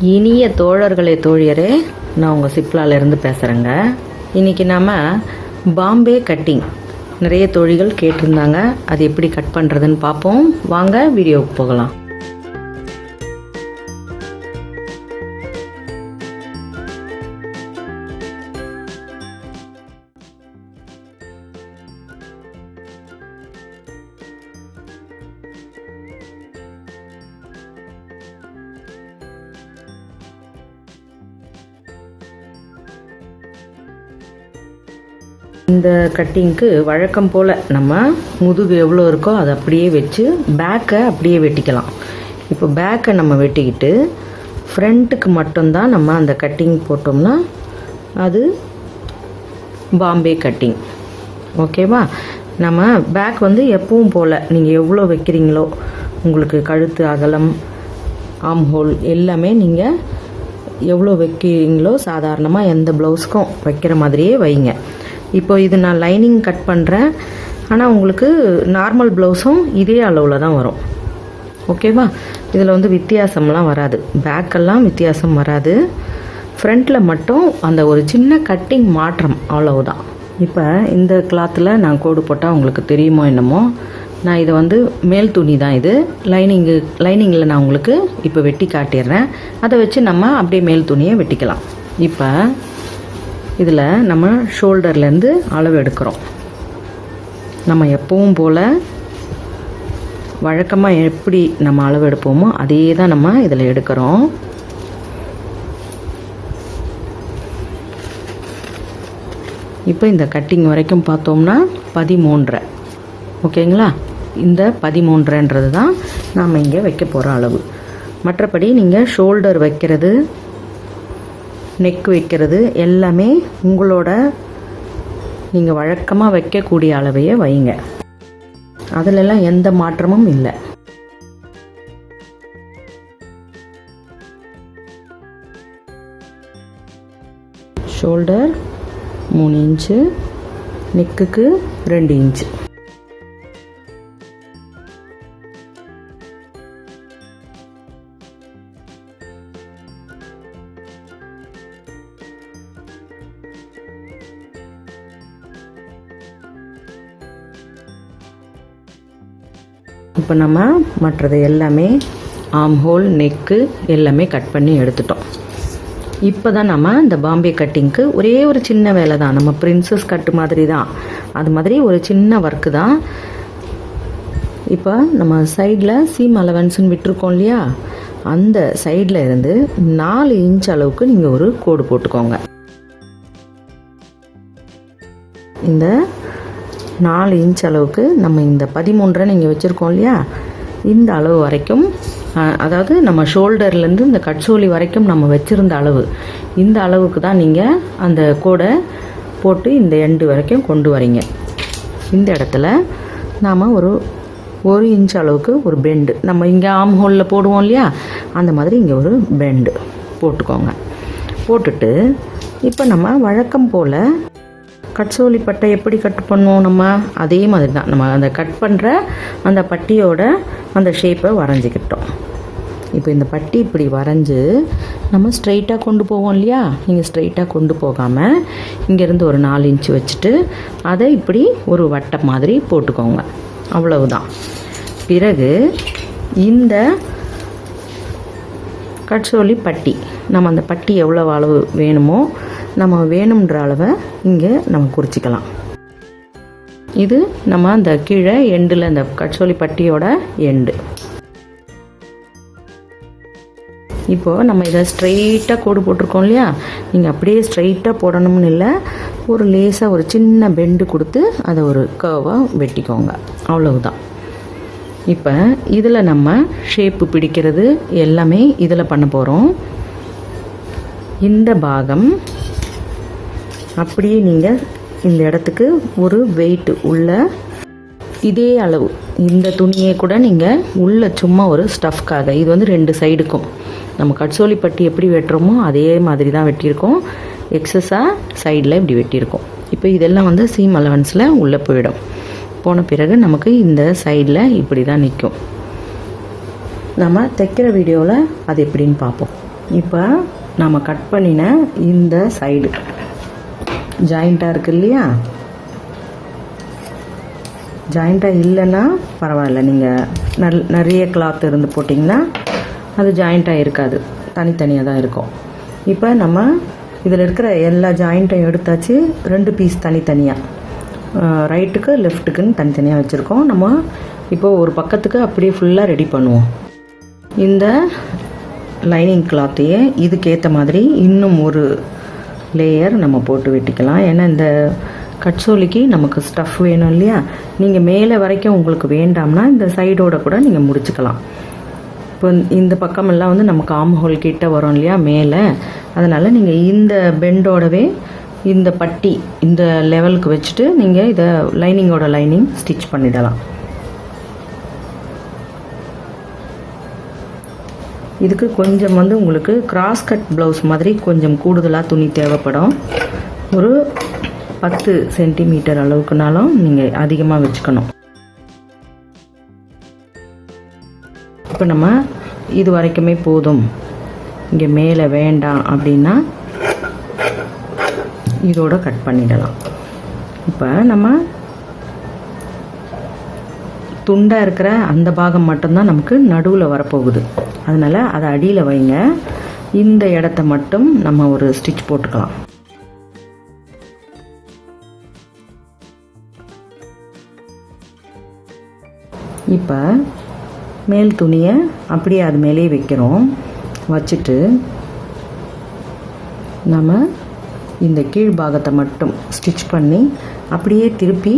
இனிய தோழர்களே தோழியரே, நான் உங்கள் சிப்லாலேருந்து பேசுகிறேங்க. இன்றைக்கி நாம் பாம்பே கட்டிங் நிறைய தோழிகள் கேட்டிருந்தாங்க. அது எப்படி கட் பண்ணுறதுன்னு பார்ப்போம். வாங்க வீடியோவுக்கு போகலாம். இந்த கட்டிங்க்கு வழக்கம் போல் நம்ம முதுகு எவ்வளோ இருக்கோ அதை அப்படியே வச்சு பேக்கை அப்படியே வெட்டிக்கலாம். இப்போ பேக்கை நம்ம வெட்டிக்கிட்டு ஃப்ரண்ட்டுக்கு மட்டும்தான் நம்ம அந்த கட்டிங் போட்டோம்னா அது பாம்பே கட்டிங். ஓகேவா? நம்ம பேக் வந்து எப்பவும் போல் நீங்கள் எவ்வளோ வைக்கிறீங்களோ, உங்களுக்கு கழுத்து அகலம், ஆம் ஹோல் எல்லாமே நீங்கள் எவ்வளோ வைக்கிறீங்களோ சாதாரணமாக எந்த ப்ளவுஸுக்கும் வைக்கிற மாதிரியே வைங்க. இப்போ இது நான் லைனிங் கட் பண்ணுறேன், ஆனால் உங்களுக்கு நார்மல் ப்ளவுஸும் இதே அளவில் தான் வரும். ஓகேவா? இதில் வந்து வித்தியாசம்லாம் வராது, பேக்கெல்லாம் வித்தியாசம் வராது. ஃப்ரண்ட்டில் மட்டும் அந்த ஒரு சின்ன கட்டிங் மாற்றம், அவ்வளவுதான். இப்போ இந்த கிளாத்தில் நான் கோடு போட்டால் உங்களுக்கு தெரியுமோ என்னமோ, நான் இதை வந்து மேல் துணி தான் இது. லைனிங்கில் நான் உங்களுக்கு இப்போ வெட்டி காட்டிடுறேன். அதை வச்சு நம்ம அப்படியே மேல் துணியை வெட்டிக்கலாம். இப்போ இதில் நம்ம ஷோல்டர்லேருந்து அளவு எடுக்கிறோம். நம்ம எப்பவும் போல் வழக்கமாக எப்படி நம்ம அளவு எடுப்போமோ அதே தான் நம்ம இதில் எடுக்கிறோம். இப்போ இந்த கட்டிங் வரைக்கும் பார்த்தோம்னா 13.5. ஓகேங்களா? இந்த 13.5ன்றது தான் நாம் இங்கே வைக்க போகிற அளவு. மற்றபடி நீங்கள் ஷோல்டர் வைக்கிறது, நெக் வைக்கிறது எல்லாமே உங்களோட நீங்கள் வழக்கமாக வைக்கக்கூடிய அளவையே வைங்க. அதிலெல்லாம் எந்த மாற்றமும் இல்லை. ஷோல்டர் 3 இன்ச்சு, நெக்குக்கு 2 இன்ச்சு. இப்போ நம்ம மற்றது எல்லாமே ஆம் ஹோல், நெக்கு எல்லாமே கட் பண்ணி எடுத்துட்டோம். இப்போ தான் நம்ம இந்த பாம்பே கட்டிங்க்கு ஒரே ஒரு சின்ன வேலை தான், நம்ம பிரின்சஸ் கட்டு மாதிரி தான், அது மாதிரி ஒரு சின்ன ஒர்க்கு தான். இப்போ நம்ம சைடில் சீம் அலவன்ஸ்ன்னு விட்டுருக்கோம் இல்லையா, அந்த சைடில் இருந்து 4 இன்ச் அளவுக்கு நீங்கள் ஒரு கோடு போட்டுக்கோங்க. இந்த 4 இன்ச் அளவுக்கு நம்ம இந்த 13.5 நீங்கள் வச்சுருக்கோம் இல்லையா, இந்த அளவு வரைக்கும், அதாவது நம்ம ஷோல்டர்லேருந்து இந்த கட்சோலி வரைக்கும் நம்ம வச்சுருந்த அளவு, இந்த அளவுக்கு தான் நீங்கள் அந்த கோடை போட்டு இந்த எண்டு வரைக்கும் கொண்டு வரீங்க. இந்த இடத்துல நாம் ஒரு 1 இன்ச் அளவுக்கு ஒரு பெண்டு, நம்ம இங்கே ஆம் ஹோலில் போடுவோம் இல்லையா, அந்த மாதிரி இங்கே ஒரு பெண்டு போட்டுக்கோங்க. போட்டுட்டு இப்போ நம்ம வழக்கம் போல் கட்சோலி பட்டை எப்படி கட் பண்ணுவோம், நம்ம அதே மாதிரி தான் நம்ம அந்த கட் பண்ணுற அந்த பட்டியோட அந்த ஷேப்பை வரைஞ்சிக்கிட்டோம். இப்போ இந்த பட்டி இப்படி வரைஞ்சி நம்ம ஸ்ட்ரைட்டாக கொண்டு போவோம் இல்லையா, நீங்கள் ஸ்ட்ரைட்டாக கொண்டு போகாமல் இங்கேருந்து ஒரு 4 இன்ச்சு வச்சுட்டு அதை இப்படி ஒரு வட்டம் மாதிரி போட்டுக்கோங்க. அவ்வளவுதான். பிறகு இந்த கட்சோலி பட்டி, நம்ம அந்த பட்டி எவ்வளோ அளவு வேணுமோ நம்ம வேணுன்ற அளவை இங்கே நம்ம குறிச்சிக்கலாம். இது நம்ம அந்த கீழே எண்டில் அந்த கட்சோலி பட்டியோட எண்டு. இப்போது நம்ம இதை ஸ்ட்ரெயிட்டாக கோடு போட்டிருக்கோம் இல்லையா, நீங்கள் அப்படியே ஸ்ட்ரெயிட்டாக போடணும்னு இல்லை, ஒரு லேசாக ஒரு சின்ன பெண்டு கொடுத்து அதை ஒரு கர்வாக வெட்டிக்கோங்க. அவ்வளவுதான். இப்போ இதில் நம்ம ஷேப்பு பிடிக்கிறது எல்லாமே இதில் பண்ண போகிறோம். இந்த பாகம் அப்படியே நீங்கள் இந்த இடத்துக்கு ஒரு வெயிட் உள்ள இதே அளவு இந்த துணியை கூட நீங்கள் உள்ள சும்மா ஒரு ஸ்டஃப்காக, இது வந்து 2 சைடுக்கும் நம்ம கட்சோலி பட்டி எப்படி வெட்டுறோமோ அதே மாதிரி தான் வெட்டியிருக்கோம். எக்ஸஸாக சைடில் இப்படி வெட்டியிருக்கோம். இப்போ இதெல்லாம் வந்து சீம் அலவன்ஸில் உள்ளே போயிடும். போன பிறகு நமக்கு இந்த சைடில் இப்படி தான் நிற்கும். நம்ம தைக்கிற வீடியோவில் அது எப்படின்னு பார்ப்போம். இப்போ நாம் கட் பண்ணின இந்த சைடு ஜாயிண்ட்டாக இருக்குது இல்லையா, ஜாயிண்ட்டாக இல்லைன்னா பரவாயில்ல, நீங்கள் நிறைய கிளாத் இருந்து போட்டிங்கன்னா அது ஜாயிண்ட்டாக இருக்காது, தனித்தனியாக தான் இருக்கும். இப்போ நம்ம இதில் இருக்கிற எல்லா ஜாயிண்ட்டையும் எடுத்தாச்சு. 2 பீஸ் தனித்தனியாக, ரைட்டுக்கு லெஃப்ட்டுக்குன்னு தனித்தனியாக வச்சுருக்கோம். நம்ம இப்போ ஒரு பக்கத்துக்கு அப்படியே ஃபுல்லாக ரெடி பண்ணுவோம். இந்த லைனிங் கிளாத்தையே இதுக்கேற்ற மாதிரி இன்னும் ஒரு லேயர் நம்ம போட்டு வெட்டிக்கலாம். ஏன்னா இந்த கட்சோலிக்கு நமக்கு ஸ்டஃப் வேணும் இல்லையா. நீங்கள் மேலே வரைக்கும் உங்களுக்கு வேண்டாம்னா இந்த சைடோட கூட நீங்கள் முடிச்சுக்கலாம். இப்போ இந்த பக்கமெல்லாம் வந்து நமக்கு ஆம் ஹோல் கிட்ட வரும் இல்லையா மேலே, அதனால் நீங்கள் இந்த பெண்டோடவே இந்த பட்டி இந்த லெவலுக்கு வச்சுட்டு நீங்கள் இதை லைனிங்கோட லைனிங் ஸ்டிச் பண்ணிடலாம். இதுக்கு கொஞ்சம் வந்து உங்களுக்கு கிராஸ் கட் ப்ளவுஸ் மாதிரி கொஞ்சம் கூடுதலாக துணி தேவைப்படும். ஒரு 10 சென்டிமீட்டர் அளவுக்குனாலும் நீங்கள் அதிகமாக வச்சுக்கணும். இப்போ நம்ம இது வரைக்குமே போதும், இங்கே மேலே வேண்டாம் அப்படின்னா இதோட கட் பண்ணிடலாம். இப்போ நம்ம துண்டாக இருக்கிற அந்த பாகம் மட்டும்தான் நமக்கு நடுவில் வரப்போகுது, அதனால் அதை அடியில் வைங்க. இந்த இடத்த மட்டும் நம்ம ஒரு ஸ்டிச் போட்டுக்கலாம். இப்போ மேல் துணியை அப்படியே அது மேலேயே வைக்கிறோம். வச்சுட்டு நம்ம இந்த கீழ்பாகத்தை மட்டும் ஸ்டிச் பண்ணி அப்படியே திருப்பி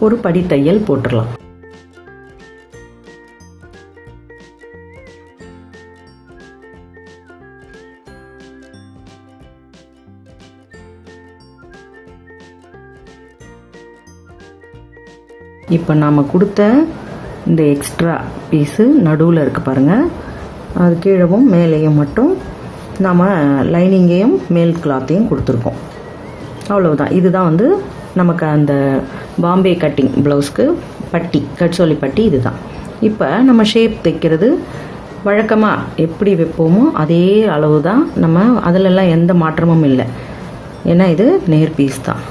ஒரு படி தையல் போட்டுடலாம். இப்போ நாம் கொடுத்த இந்த எக்ஸ்ட்ரா பீஸு நடுவில் இருக்குது பாருங்கள், அது கீழவும் மேலேயும் மட்டும் நாம் லைனிங்கையும் மேல் கிளாத்தையும் கொடுத்துருக்கோம். அவ்வளவுதான். இதுதான் வந்து நமக்கு அந்த பாம்பே கட்டிங் ப்ளவுஸ்க்கு பட்டி, கட்சோலி பட்டி இதுதான். இப்போ நம்ம ஷேப் தைக்கிறது வழக்கமாக எப்படி வைப்போமோ அதே அளவு தான், நம்ம அதிலெல்லாம் எந்த மாற்றமும் இல்லை. ஏன்னா இது நேர் பீஸ் தான்.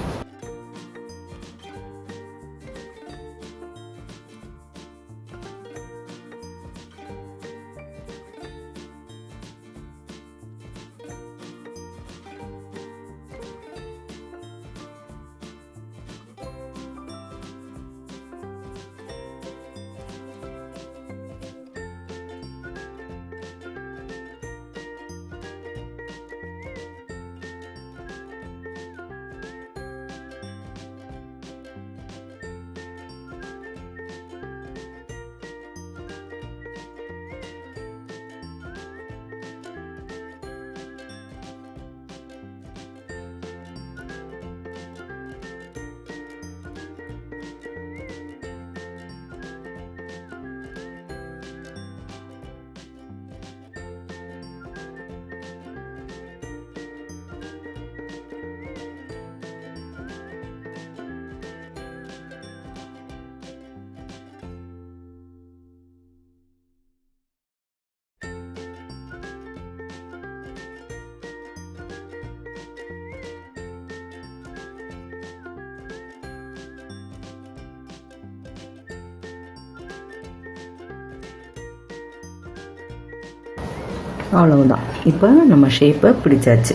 அவ்வளவுதான். இப்போ நம்ம ஷேப்பை பிடிச்சாச்சு.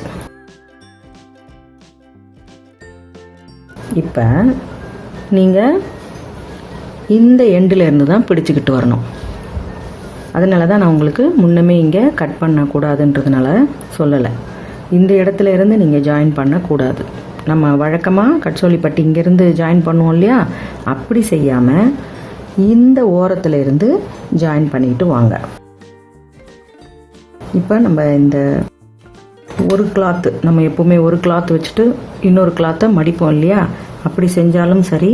இப்போ நீங்கள் இந்த எண்டில் இருந்து தான் பிடிச்சிக்கிட்டு வரணும். அதனால தான் நான் உங்களுக்கு முன்னமே இங்கே கட் பண்ணக்கூடாதுன்றதுனால சொல்லலை. இந்த இடத்துல இருந்து நீங்கள் ஜாயின் பண்ணக்கூடாது. நம்ம வழக்கமாக கட்சோலி பட்டி இங்கேருந்து ஜாயின் பண்ணுவோம் இல்லையா, அப்படி செய்யாமல் இந்த ஓரத்தில் இருந்து ஜாயின் பண்ணிக்கிட்டு வாங்க. இப்போ நம்ம இந்த ஒரு கிளாத்து, நம்ம எப்போவுமே ஒரு கிளாத் வச்சுட்டு இன்னொரு கிளாத்தை மடிப்போம் இல்லையா, அப்படி செஞ்சாலும் சரி,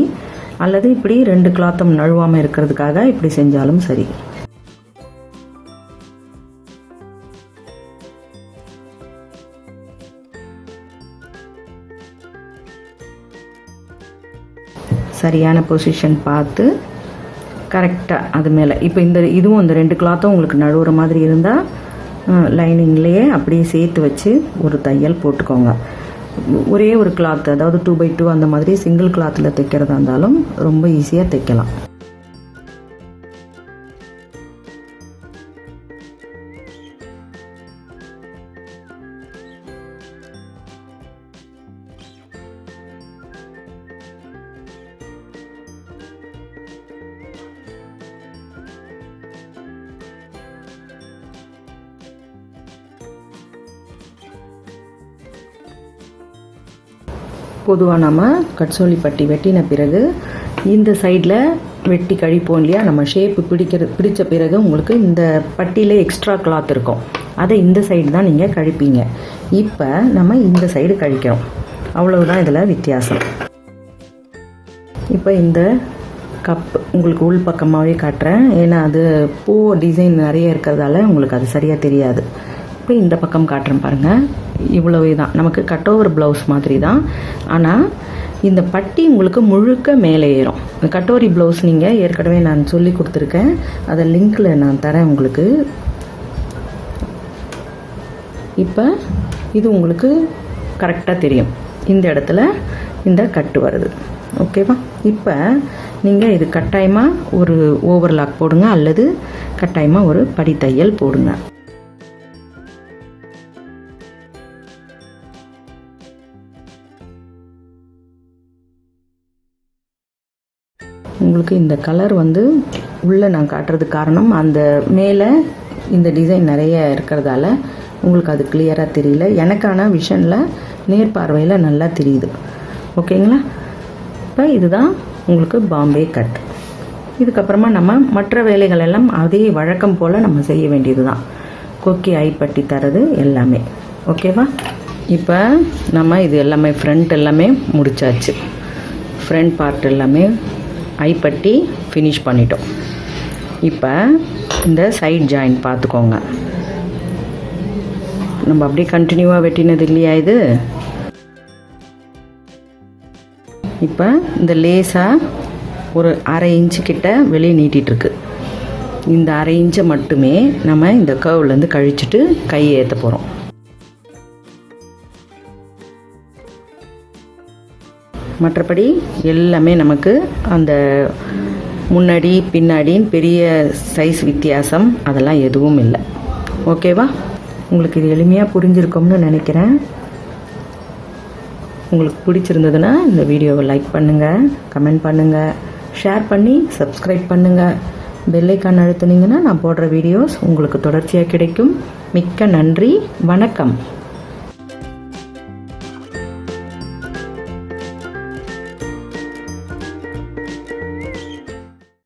அல்லது இப்படி 2 கிளாத்தும் நழுவாமல் இருக்கிறதுக்காக இப்படி செஞ்சாலும் சரி. சரியான பொசிஷன் பார்த்து கரெக்டாக அது மேலே இப்போ இதுவும் இந்த 2 கிளாத்தும் உங்களுக்கு நழுவுற மாதிரி இருந்தால் லைனிங்லேயே அப்படியே சேர்த்து வச்சு ஒரு தையல் போட்டுக்கோங்க. ஒரே ஒரு கிளாத், அதாவது 2x2 அந்த மாதிரி சிங்கிள் கிளாத்தில் தைக்கிறதா இருந்தாலும் ரொம்ப ஈஸியாக தைக்கலாம். பொதுவாக நம்ம கட்சோலி பட்டி வெட்டின பிறகு இந்த சைடில் வெட்டி கழிப்போம் இல்லையா, நம்ம ஷேப்பு பிடிச்ச பிறகு உங்களுக்கு இந்த பட்டியில் எக்ஸ்ட்ரா கிளாத் இருக்கும், அதை இந்த சைடு தான் நீங்கள் கழிப்பீங்க. இப்போ நம்ம இந்த சைடு கழிக்கிறோம், அவ்வளவுதான் இதில் வித்தியாசம். இப்போ இந்த கப் உங்களுக்கு உள் பக்கமாகவே காட்டுறேன், ஏன்னா அது பூ டிசைன் நிறைய இருக்கிறதால உங்களுக்கு அது சரியாக தெரியாது. இப்போ இந்த பக்கம் காட்டுறேன் பாருங்கள், இவ்வளவே தான். நமக்கு கட் ஓவர் ப்ளவுஸ் மாதிரி தான், ஆனால் இந்த பட்டி உங்களுக்கு முழுக்க மேலே ஏறும். கட்டோரி ப்ளவுஸ் நீங்கள் ஏற்கனவே நான் சொல்லி கொடுத்துருக்கேன், அதை லிங்க்கில் நான் தரேன் உங்களுக்கு. இப்போ இது உங்களுக்கு கரெக்டாக தெரியும், இந்த இடத்துல இந்த கட்டு வருது. ஓகேவா? இப்போ நீங்கள் இது கட்டாயமாக ஒரு ஓவர்லாக் போடுங்க, அல்லது கட்டாயமாக ஒரு படித்தையல் போடுங்க. உங்களுக்கு இந்த கலர் உள்ளே நான் காட்டுறதுக்கு காரணம், அந்த மேலே இந்த டிசைன் நிறைய இருக்கிறதால உங்களுக்கு அது கிளியராக தெரியல. எனக்கான விஷனில் நேர்பார்வையில் நல்லா தெரியுது. ஓகேங்களா? இப்போ இதுதான் உங்களுக்கு பாம்பே கட். இதுக்கப்புறமா நம்ம மற்ற வேலைகள் எல்லாம் அதே வழக்கம் போல் நம்ம செய்ய வேண்டியது தான். கொக்கி ஐப்பட்டி தரது எல்லாமே. ஓகேவா? இப்போ நம்ம இது எல்லாமே ஃப்ரண்ட் எல்லாமே முடிச்சாச்சு. ஃப்ரண்ட் பார்ட் எல்லாமே ஐப்பட்டி ஃபினிஷ் பண்ணிட்டோம். இப்போ இந்த சைட் ஜாயின் பார்த்துக்கோங்க, நம்ம அப்படியே கண்டினியூவாக வெட்டினது இல்லையா இது. இப்போ இந்த லேஸாக ஒரு 1/2 இன்ச்சு கிட்ட வெளியே நீட்டிகிட்ருக்கு. இந்த 1/2 இன்ச்சை மட்டுமே நம்ம இந்த கர்வ்லேருந்து கழிச்சிட்டு கையை ஏற்ற போகிறோம். மற்றபடி எல்லாமே நமக்கு அந்த முன்னாடி பின்னாடின்னு பெரிய சைஸ் வித்தியாசம் அதெல்லாம் எதுவும் இல்லை. ஓகேவா? உங்களுக்கு இது எளிமையாக புரிஞ்சிருக்கும்னு நினைக்கிறேன். உங்களுக்கு பிடிச்சிருந்ததுன்னா இந்த வீடியோவை லைக் பண்ணுங்கள், கமெண்ட் பண்ணுங்கள், ஷேர் பண்ணி சப்ஸ்கிரைப் பண்ணுங்கள். பெல் ஐக்கான் அழுத்துனீங்கன்னா நான் போடுற வீடியோஸ் உங்களுக்கு தொடர்ச்சியாக கிடைக்கும். மிக்க நன்றி. வணக்கம்.